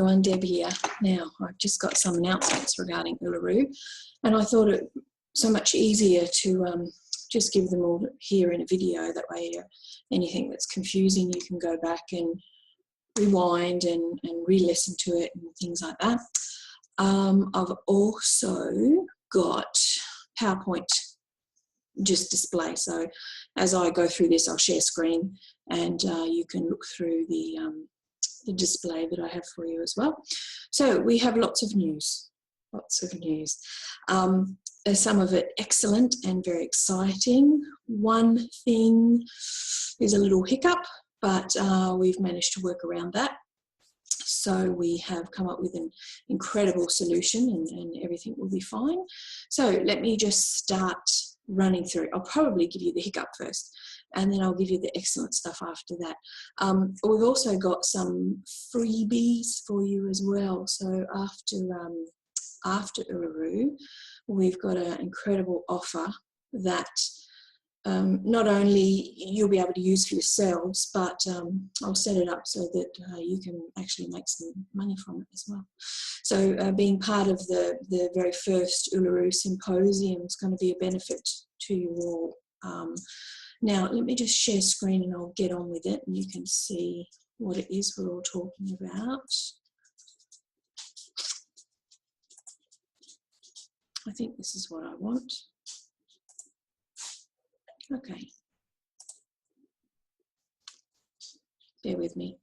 everyone, Deb here. Now, I've just got some announcements regarding Uluru, and I thought it so much easier to just give them all here in a video. That way, anything that's confusing, you can go back and rewind and re-listen to it and things like that. I've also got PowerPoint just display. So as I go through this, I'll share screen and you can look through the display that I have for you as well. So we have lots of news, some of it excellent and very exciting. One thing is a little hiccup, but we've managed to work around that. So we have come up with an incredible solution and everything will be fine. So let me just start running through. I'll probably give you the hiccup first and then I'll give you the excellent stuff after that. We've also got some freebies for you as well. So after Uluru, we've got an incredible offer that not only you'll be able to use for yourselves, but I'll set it up so that you can actually make some money from it as well. So being part of the very first Uluru Symposium is going to be a benefit to you all. Now, let me just share screen and I'll get on with it and you can see what it is we're all talking about. I think this is what I want. Okay. Bear with me.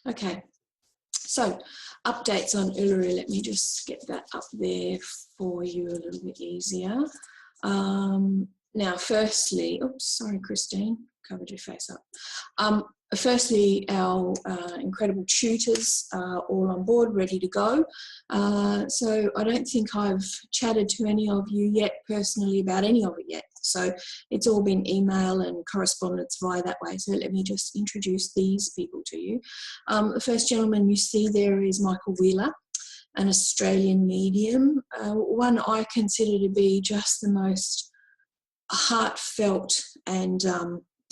Okay. So, updates on Uluru. Let me just get that up there for you a little bit easier. Now, firstly, oops, sorry, Christine, covered your face up. Firstly, our incredible tutors are all on board, ready to go. So I don't think I've chatted to any of you yet personally about any of it yet. So it's all been email and correspondence via that way. So let me just introduce these people to you. The first gentleman you see there is Michael Wheeler, an Australian medium, one I consider to be just the most heartfelt and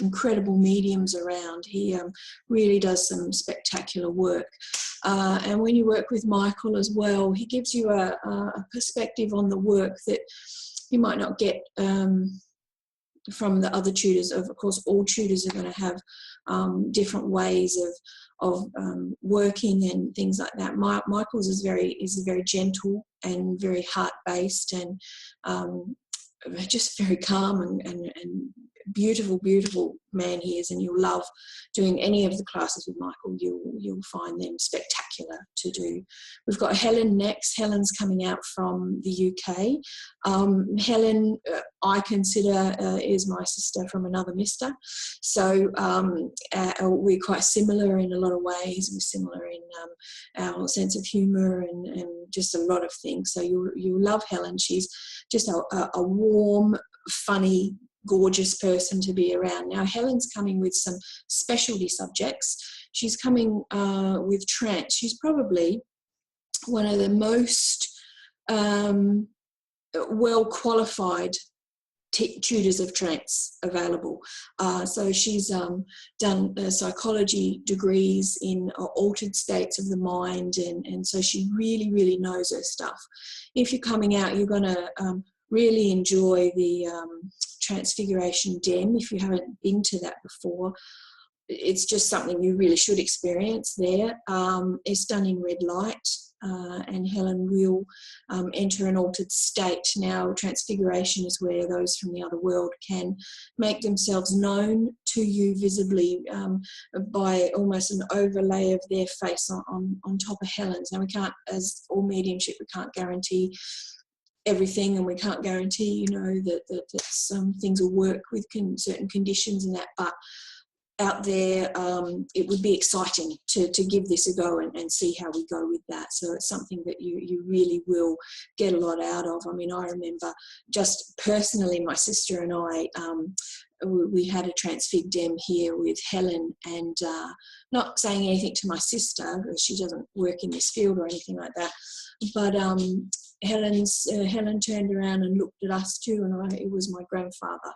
incredible mediums around. He really does some spectacular work. And when you work with Michael as well, he gives you a perspective on the work that you might not get from the other tutors. Of course, all tutors are going to have different ways of working and things like that. Michael's is very gentle and very heart-based and just very calm and beautiful man he is, and you'll love doing any of the classes with Michael. You'll find them spectacular to do. We've got Helen next. Helen's coming out from the UK. Helen, I consider, is my sister from another mister. So we're quite similar in a lot of ways. We're similar in our sense of humour and just a lot of things. So you'll love Helen. She's just a warm, funny, gorgeous person to be around. Now, Helen's coming with some specialty subjects. She's coming with trance. She's probably one of the most well-qualified tutors of trance available. So she's done psychology degrees in altered states of the mind, and so she really knows her stuff. If you're coming out, you're going to really enjoy the Transfiguration Den. If you haven't been to that before, it's just something you really should experience there. It's done in red light, and Helen will enter an altered state. Now, Transfiguration is where those from the other world can make themselves known to you visibly by almost an overlay of their face on top of Helen's. Now, we can't, as all mediumship, we can't guarantee everything, and we can't guarantee, that some things will work with certain conditions and that, but out there, it would be exciting to give this a go and see how we go with that. So it's something that you really will get a lot out of. I mean, I remember just personally, my sister and I, we had a transfig dem here with Helen, and not saying anything to my sister, because she doesn't work in this field or anything like that, but Helen turned around and looked at us too, and it was my grandfather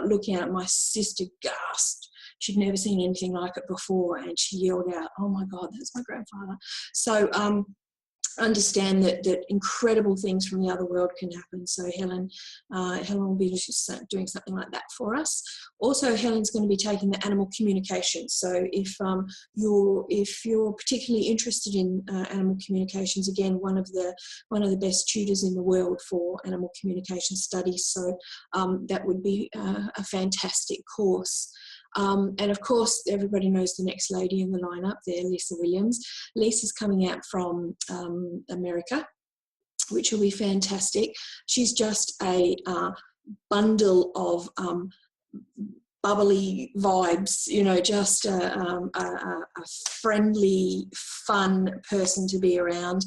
looking at my sister, gasped. she'd never seen anything like it before, and she yelled out, "Oh my God, that's my grandfather." So understand that incredible things from the other world can happen. So Helen will be just doing something like that for us. Also, Helen's going to be taking the animal communication. So if you're particularly interested in animal communications, again, one of the best tutors in the world for animal communication studies. So that would be a fantastic course. And of course, everybody knows the next lady in the lineup there, Lisa Williams. Lisa's coming out from America, which will be fantastic. She's just a bundle of bubbly vibes, you know, just a friendly, fun person to be around.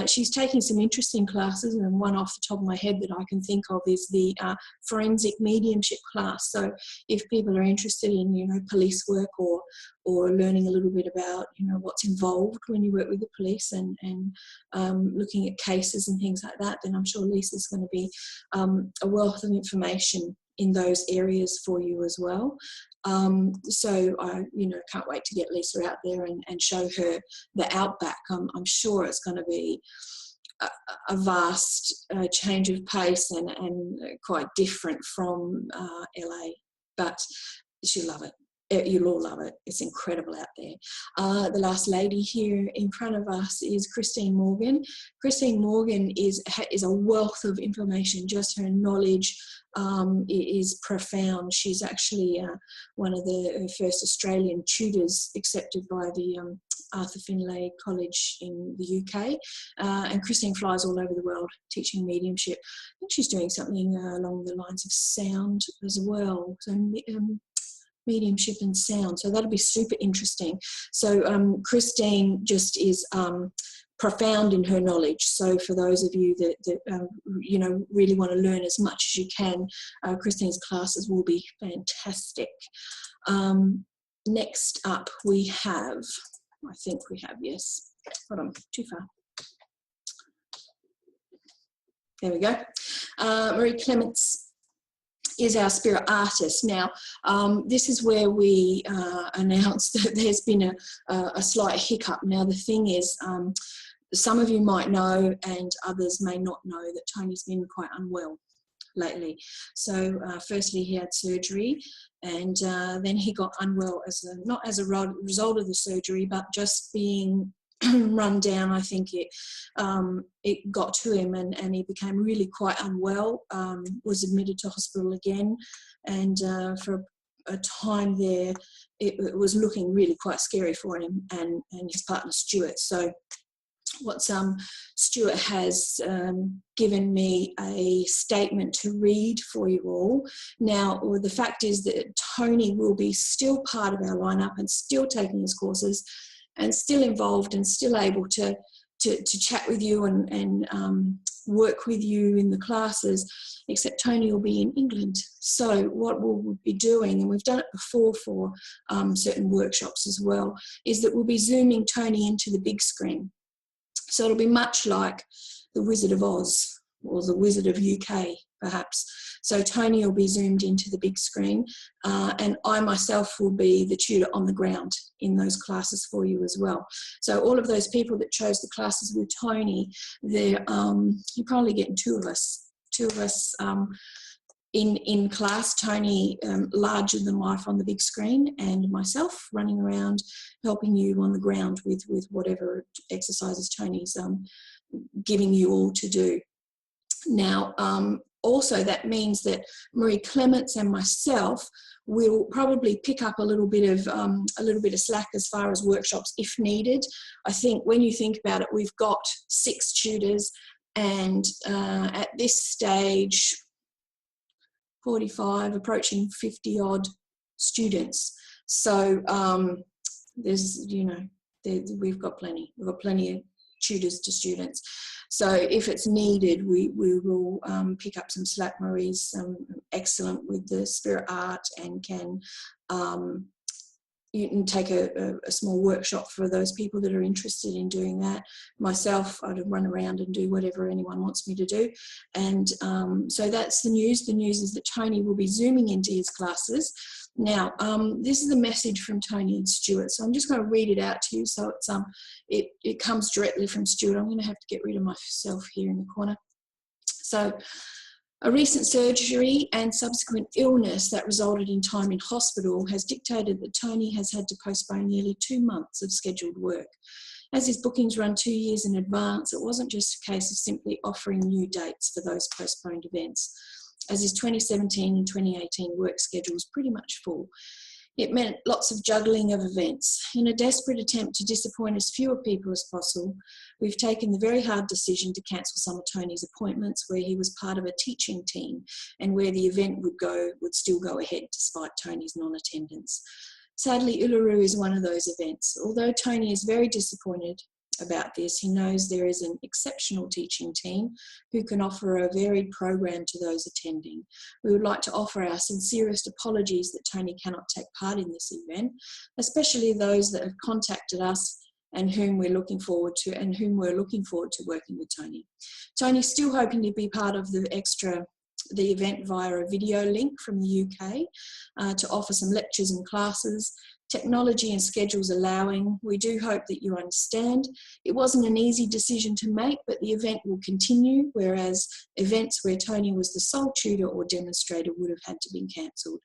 She's taking some interesting classes, and one off the top of my head that I can think of is the forensic mediumship class. So if people are interested in, you know, police work or learning a little bit about, you know, what's involved when you work with the police and looking at cases and things like that, then I'm sure Lisa's going to be a wealth of information in those areas for you as well. So I, you know, can't wait to get Lisa out there and show her the outback. I'm sure it's going to be a vast change of pace and quite different from LA, but she'll love it. You'll all love it. It's incredible out there. The last lady here in front of us is Christine Morgan. Christine Morgan is a wealth of information. Just her knowledge is profound. She's actually one of the first Australian tutors accepted by the Arthur Finlay College in the UK. And Christine flies all over the world teaching mediumship. I think she's doing something along the lines of sound as well. So mediumship and sound, so that'll be super interesting. So Christine just is profound in her knowledge. So for those of you that you know, really want to learn as much as you can, Christine's classes will be fantastic. Next up we have, I think we have, yes, hold on, too far. There we go. Marie Clements is our spirit artist. Now, this is where we announced that there's been a slight hiccup. Now, the thing is, some of you might know and others may not know that Tony's been quite unwell lately. So firstly, he had surgery, and then he got unwell not as a result of the surgery, but just being run down. I think it got to him, and he became really quite unwell, was admitted to hospital again, and for a time there it was looking really quite scary for him and his partner Stuart. So what Stuart has given me a statement to read for you all. Now, the fact is that Tony will be still part of our lineup and still taking his courses and still involved and still able to chat with you and work with you in the classes, except Tony will be in England. So what we'll be doing, and we've done it before for certain workshops as well, is that we'll be zooming Tony into the big screen. So it'll be much like the Wizard of Oz or the Wizard of UK, perhaps. So Tony will be zoomed into the big screen, and I myself will be the tutor on the ground in those classes for you as well. So all of those people that chose the classes with Tony, you're probably getting two of us in class. Tony larger than life on the big screen, and myself running around helping you on the ground with whatever exercises Tony's giving you all to do. Now, also that means that Marie Clements and myself will probably pick up a little bit of slack as far as workshops if needed. I think when you think about it, we've got 6 tutors, and at this stage 45, approaching 50 odd students. So there's, you know, we've got plenty of tutors to students. So if it's needed, we will pick up some slack. Marie's excellent with the spirit art and can you can take a small workshop for those people that are interested in doing that. Myself, I'd run around and do whatever anyone wants me to do. And so that's the news. The news is that Tony will be zooming into his classes. Now, this is the message from Tony and Stuart. So I'm just going to read it out to you. So it's it comes directly from Stuart. I'm going to have to get rid of myself here in the corner. So, a recent surgery and subsequent illness that resulted in time in hospital has dictated that Tony has had to postpone nearly 2 months of scheduled work. As his bookings run 2 years in advance, it wasn't just a case of simply offering new dates for those postponed events, as his 2017 and 2018 work schedule was pretty much full. It meant lots of juggling of events. In a desperate attempt to disappoint as fewer people as possible, we've taken the very hard decision to cancel some of Tony's appointments where he was part of a teaching team and where the event would still go ahead despite Tony's non-attendance. Sadly, Uluru is one of those events. Although Tony is very disappointed about this, he knows there is an exceptional teaching team who can offer a varied program to those attending. We would like to offer our sincerest apologies that Tony cannot take part in this event, especially those that have contacted us and whom we're looking forward to working with Tony. Tony's still hoping to be part of the event via a video link from the UK to offer some lectures and classes. Technology and schedules allowing, we do hope that you understand. It wasn't an easy decision to make, but the event will continue, whereas events where Tony was the sole tutor or demonstrator would have had to be cancelled.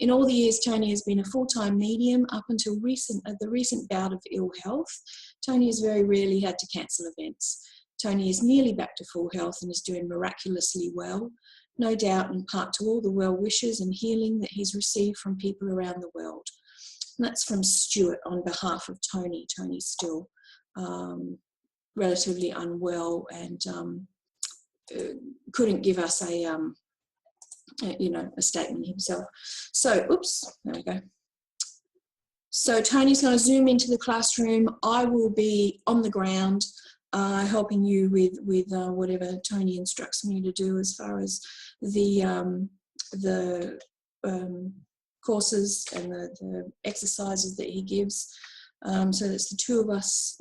In all the years Tony has been a full-time medium up until the recent bout of ill health, Tony has very rarely had to cancel events. Tony is nearly back to full health and is doing miraculously well, no doubt in part to all the well wishes and healing that he's received from people around the world. And that's from Stuart on behalf of Tony. Tony's still relatively unwell and couldn't give us a statement himself. So, there we go. So Tony's going to zoom into the classroom. I will be on the ground helping you with whatever Tony instructs me to do as far as the courses and the exercises that he gives. So that's the two of us,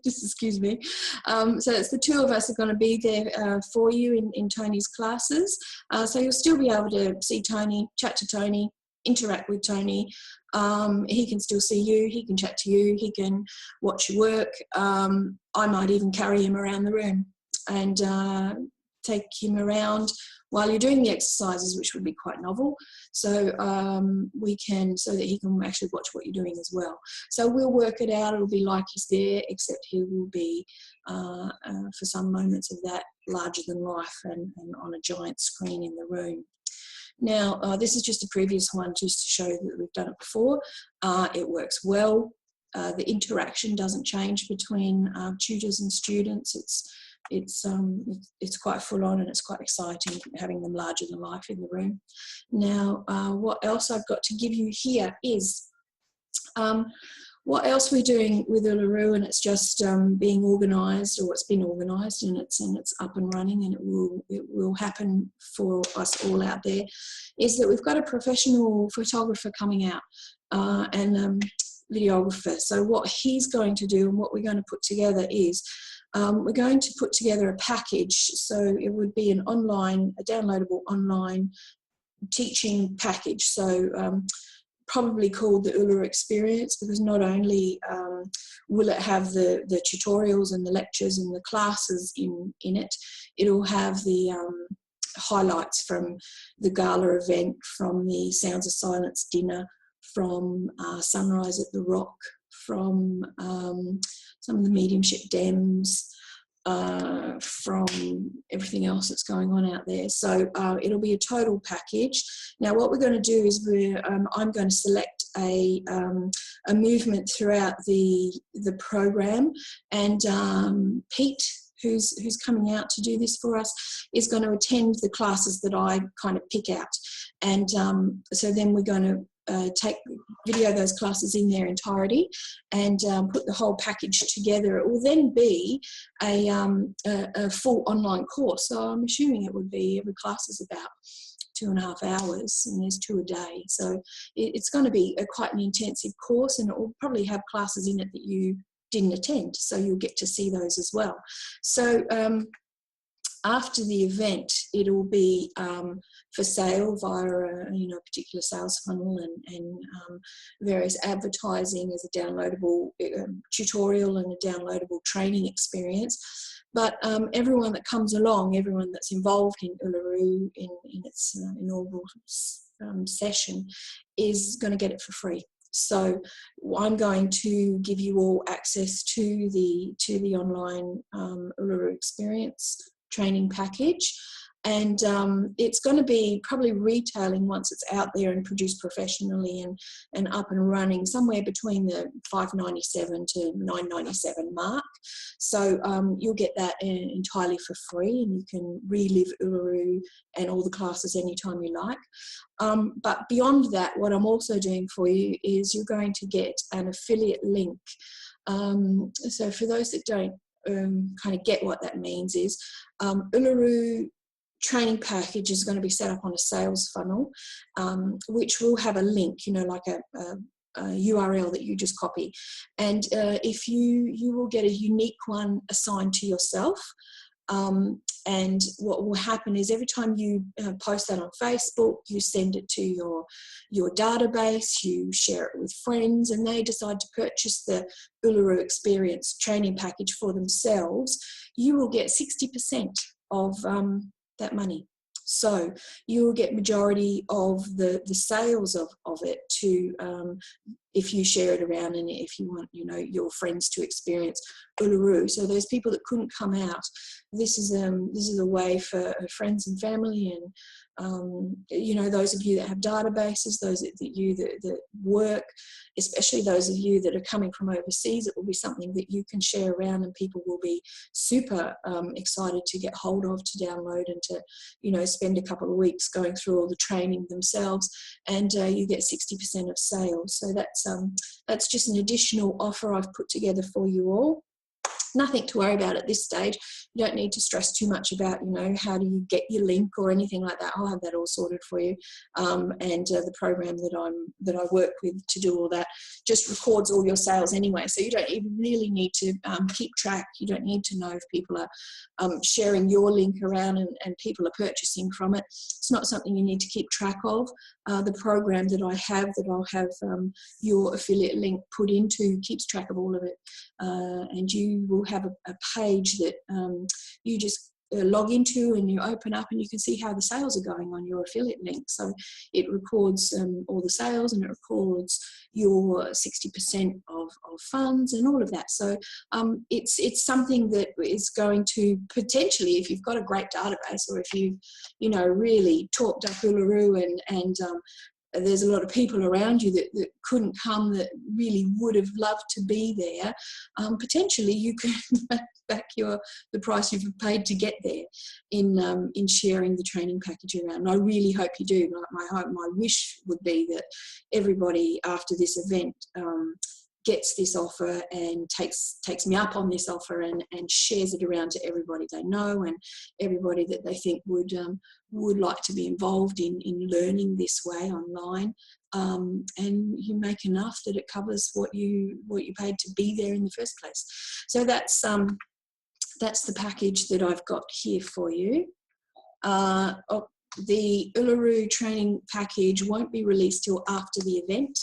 just excuse me. So it's the two of us are going to be there for you in Tony's classes. So you'll still be able to see Tony, chat to Tony, interact with Tony. He can still see you, he can chat to you, he can watch your work. I might even carry him around the room and take him around while you're doing the exercises, which would be quite novel. So so that he can actually watch what you're doing as well. So we'll work it out. It'll be like he's there, except he will be, for some moments of that, larger than life and on a giant screen in the room. Now, this is just a previous one just to show that we've done it before. It works well. The interaction doesn't change between tutors and students. It's quite full on and it's quite exciting having them larger than life in the room. Now, what else I've got to give you here is what else we're doing with Uluru, and it's just being organised, or it's been organised and it's up and running, and it will happen for us all out there, is that we've got a professional photographer coming out and videographer. So what he's going to do and what we're going to put together is we're going to put together a package. So it would be a downloadable online teaching package. So probably called the Uluru Experience, because not only will it have the tutorials and the lectures and the classes in it, it'll have the highlights from the gala event, from the Sounds of Silence dinner, from Sunrise at the Rock, from some of the mediumship dems, from everything else that's going on out there. So it'll be a total package. Now what we're going to do is I'm going to select a movement throughout the program, and Pete, who's coming out to do this for us, is going to attend the classes that I kind of pick out. And so then we're going to video those classes in their entirety and put the whole package together. It will then be a full online course. So I'm assuming it would be, every class is about 2.5 hours, and there's 2 a day. So it's going to be quite an intensive course, and it will probably have classes in it that you didn't attend, so you'll get to see those as well. So After the event, it'll be for sale via a particular sales funnel and various advertising as a downloadable tutorial and a downloadable training experience. But everyone that comes along, everyone that's involved in Uluru in its inaugural session is going to get it for free. So I'm going to give you all access to the online Uluru experience training package, and it's going to be probably retailing once it's out there and produced professionally and up and running somewhere between the $5.97 to $9.97 mark. So you'll get that entirely for free, and you can relive Uluru and all the classes anytime you like. But beyond that, what I'm also doing for you is you're going to get an affiliate link. So for those that don't kind of get what that means is Uluru training package is going to be set up on a sales funnel, which will have a link, like a URL that you just copy, and if you will get a unique one assigned to yourself. And what will happen is every time you post that on Facebook, you send it to your database, you share it with friends, and they decide to purchase the Uluru Experience training package for themselves, you will get 60% of that money. So you will get majority of the sales of it to if you share it around, and if you want your friends to experience Uluru. So those people that couldn't come out, this is a way for friends and family, and those of you that have databases, those that work, especially those of you that are coming from overseas, it will be something that you can share around, and people will be super excited to get hold of, to download, and to spend a couple of weeks going through all the training themselves, and you get 60% of sales. So that's just an additional offer I've put together for you all. Nothing to worry about at this stage. You don't need to stress too much about, how do you get your link or anything like that. I'll have that all sorted for you. And the program that I work with to do all that just records all your sales anyway. So you don't even really need to keep track. You don't need to know if people are sharing your link around and people are purchasing from it. It's not something you need to keep track of. The program that I'll have your affiliate link put into keeps track of all of it. And you will have a page that you just log into, and you open up, and you can see how the sales are going on your affiliate link. So it records all the sales, and it records your 60% of funds and all of that. So it's something that is going to potentially, if you've got a great database, or if you've really talked up Uluru and there's a lot of people around you that couldn't come, that really would have loved to be there, potentially you can make back the price you've paid to get there in sharing the training package around. And I really hope you do. My wish would be that everybody after this event gets this offer and takes me up on this offer and shares it around to everybody they know and everybody that they think would like to be involved in learning this way online, and you make enough that it covers what you paid to be there in the first place. So that's the package that I've got here for you. The Uluru training package won't be released till after the event,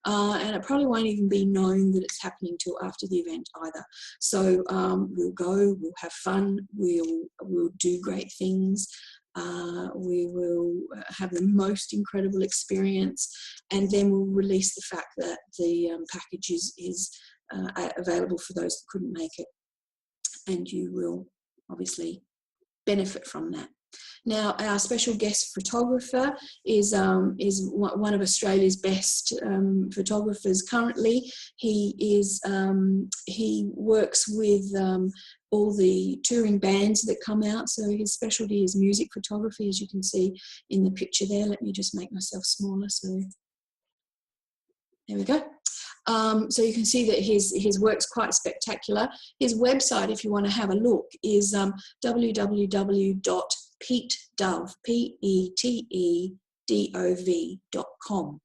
and it probably won't even be known that it's happening till after the event either. So we'll go, we'll have fun, we'll do great things, we will have the most incredible experience, and then we'll release the fact that the package is available for those that couldn't make it, and you will obviously benefit from that. Now, our special guest photographer is one of Australia's best photographers currently. He works with all the touring bands that come out, so his specialty is music photography, as you can see in the picture there. Let me just make myself smaller, so there we go. So you can see that his work's quite spectacular. His website, if you want to have a look, is www.petedove.com.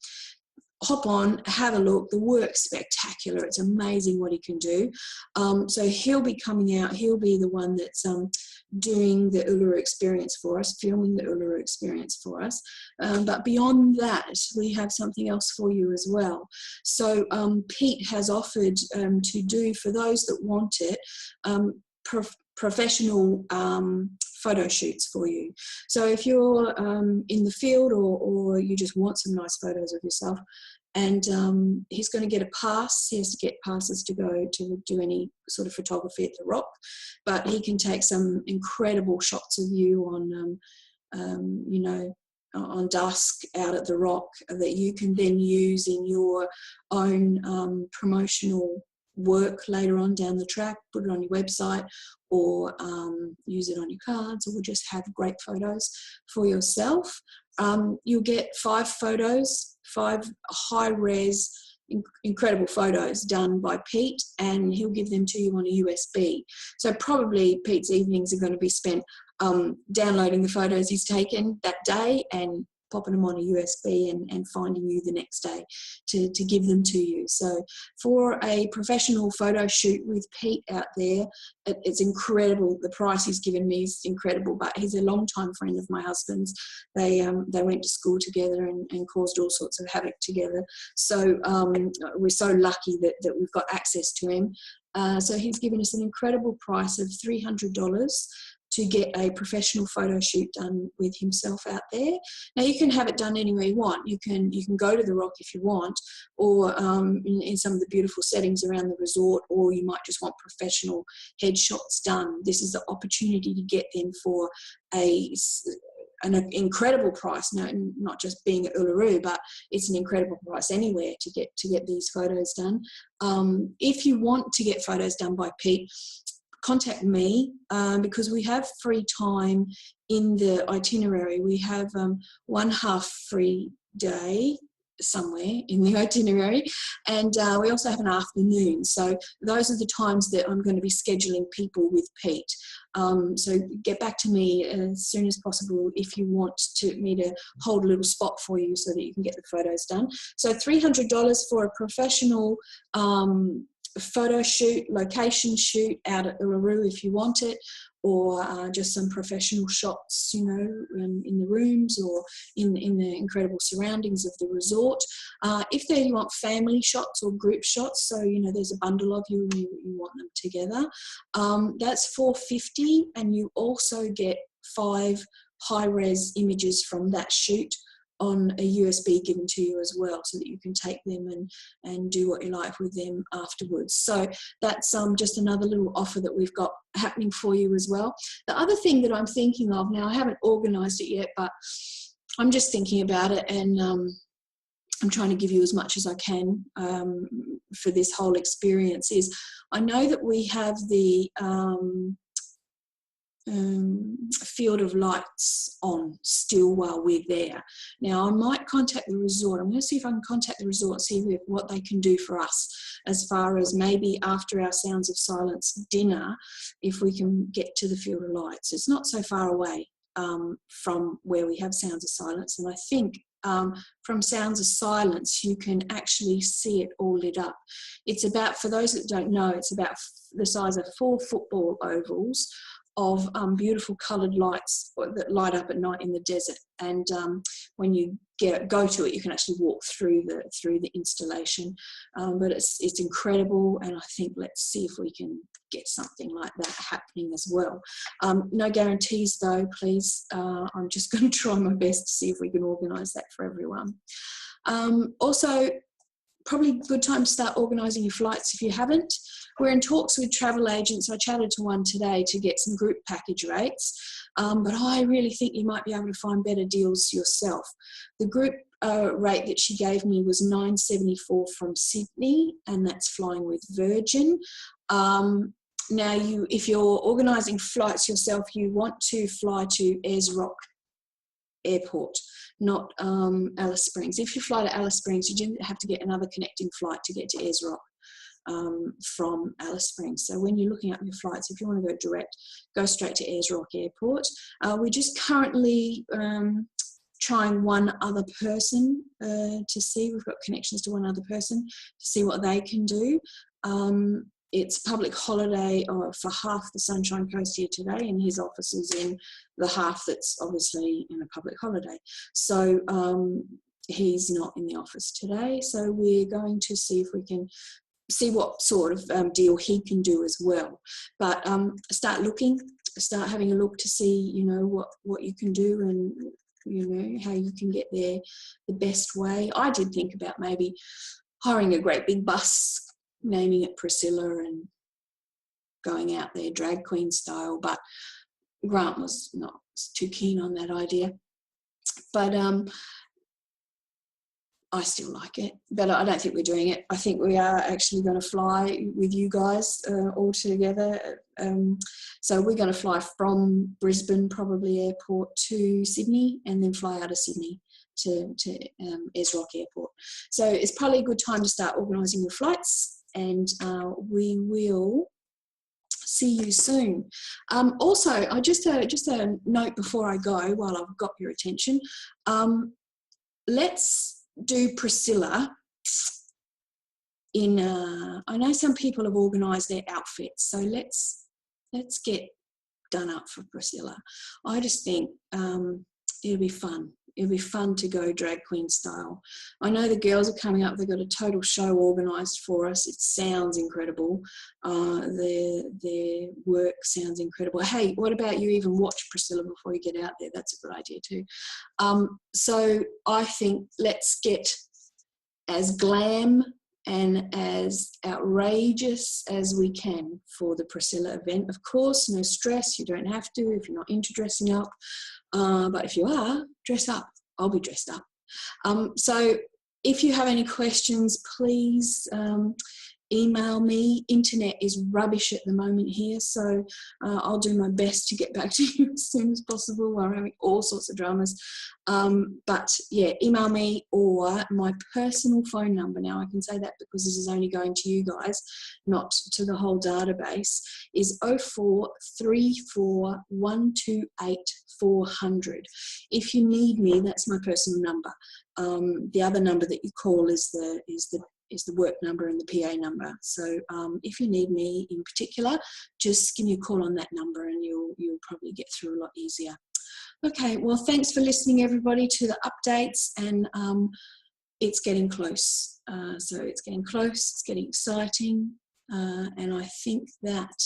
hop on, have a look. The work's spectacular. It's amazing what he can do. So he'll be coming out. He'll be the one that's doing the Uluru experience for us, filming the Uluru experience for us. But beyond that, we have something else for you as well. So Pete has offered to do, for those that want it, professional photo shoots for you. So if you're in the field, or you just want some nice photos of yourself, and he's going to get a pass. He has to get passes to go to do any sort of photography at the rock, but he can take some incredible shots of you on you know, on dusk out at the rock, that you can then use in your own promotional work later on down the track. Put it on your website, or use it on your cards, or just have great photos for yourself. You'll get 5 photos, 5 high-res, incredible photos done by Pete, and he'll give them to you on a USB. So probably Pete's evenings are going to be spent downloading the photos he's taken that day and popping them on a USB and finding you the next day to give them to you. So for a professional photo shoot with Pete out there, it's incredible. The price he's given me is incredible, but he's a long-time friend of my husband's. They went to school together and caused all sorts of havoc together. So we're so lucky that we've got access to him. So he's given us an incredible price of $300 to get a professional photo shoot done with himself out there. Now you can have it done anywhere you want. You can go to the rock if you want, or in some of the beautiful settings around the resort, or you might just want professional headshots done. This is the opportunity to get them for an incredible price. No, not just being at Uluru, but it's an incredible price anywhere to get these photos done. If you want to get photos done by Pete, contact me, because we have free time in the itinerary. We have 1 half free day somewhere in the itinerary, and we also have an afternoon. So those are the times that I'm going to be scheduling people with Pete. So get back to me as soon as possible if you want me to hold a little spot for you so that you can get the photos done. So $300 for a professional photo shoot, location shoot out at Uluru if you want it, or just some professional shots, you know, in the rooms or in the incredible surroundings of the resort. If there you want family shots or group shots, so, you know, there's a bundle of you and you want them together, that's $450, and you also get 5 high-res images from that shoot on a USB given to you as well, so that you can take them and do what you like with them afterwards. So that's just another little offer that we've got happening for you as well. The other thing that I'm thinking of, now I haven't organised it yet, but I'm just thinking about it, and I'm trying to give you as much as I can for this whole experience, is I know that we have the field of lights on still while we're there. Now I might contact the resort. I'm going to see if I can contact the resort, see what they can do for us as far as maybe after our Sounds of Silence dinner, if we can get to the field of lights. It's not so far away from where we have Sounds of Silence, and I think from Sounds of Silence you can actually see it all lit up. It's about, for those that don't know, it's about the size of 4 football ovals of beautiful coloured lights that light up at night in the desert, and when you go to it, you can actually walk through the installation. But it's incredible, and I think let's see if we can get something like that happening as well. No guarantees though, please. I'm just going to try my best to see if we can organise that for everyone. Also, probably a good time to start organising your flights if you haven't. We're in talks with travel agents. I chatted to one today to get some group package rates, but I really think you might be able to find better deals yourself. The group rate that she gave me was $9.74 from Sydney, and that's flying with Virgin. Now, if you're organising flights yourself, you want to fly to Ayers Rock Airport, not Alice Springs. If you fly to Alice Springs, you do have to get another connecting flight to get to Ayers Rock from Alice Springs. So when you're looking up your flights, if you want to go direct, go straight to Ayers Rock Airport. We're just currently trying one other person to see. We've got connections to one other person to see what they can do. It's public holiday for half the Sunshine Coast here today, and his office is in the half that's obviously in a public holiday. So he's not in the office today. So we're going to see if we can see what sort of deal he can do as well. But start looking, start having a look to see, you know, what you can do, and you know, how you can get there the best way. I did think about maybe hiring a great big bus, naming it Priscilla, and going out there drag queen style, but Grant was not too keen on that idea. But I still like it, but I don't think we're doing it. I think we are actually going to fly with you guys all together. So we're going to fly from Brisbane, probably airport, to Sydney, and then fly out of Sydney to Ayers Rock Airport. So it's probably a good time to start organising your flights, and we will see you soon. Also, just a note before I go, while I've got your attention, let's do Priscilla in I know some people have organised their outfits, so let's get done up for Priscilla. I just think it'll be fun. It'll be fun to go drag queen style. I know the girls are coming up. They've got a total show organised for us. It sounds incredible. Their work sounds incredible. Hey, what about you even watch Priscilla before you get out there? That's a good idea too. So I think let's get as glam and as outrageous as we can for the Priscilla event. Of course, no stress. You don't have to if you're not into dressing up. But if you are, dress up. I'll be dressed up. So if you have any questions, please email me. Internet is rubbish at the moment here, so I'll do my best to get back to you as soon as possible. We're having all sorts of dramas. But yeah, email me, or my personal phone number. Now I can say that because this is only going to you guys, not to the whole database, is 0434 128 400. If you need me, that's my personal number. The other number that you call is the work number and the PA number. So if you need me in particular, just give me a call on that number, and you'll probably get through a lot easier. Okay, well, thanks for listening, everybody, to the updates, and it's getting close. So it's getting close, it's getting exciting, and I think that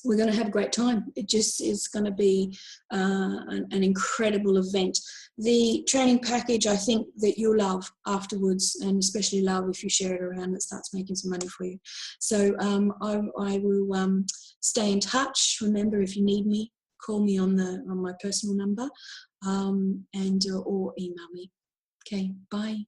we're going to have a great time. It just is going to be an incredible event. The training package, I think that you'll love afterwards, and especially love if you share it around and it starts making some money for you. So I will stay in touch. Remember, if you need me, call me on my personal number, or email me. Okay, bye.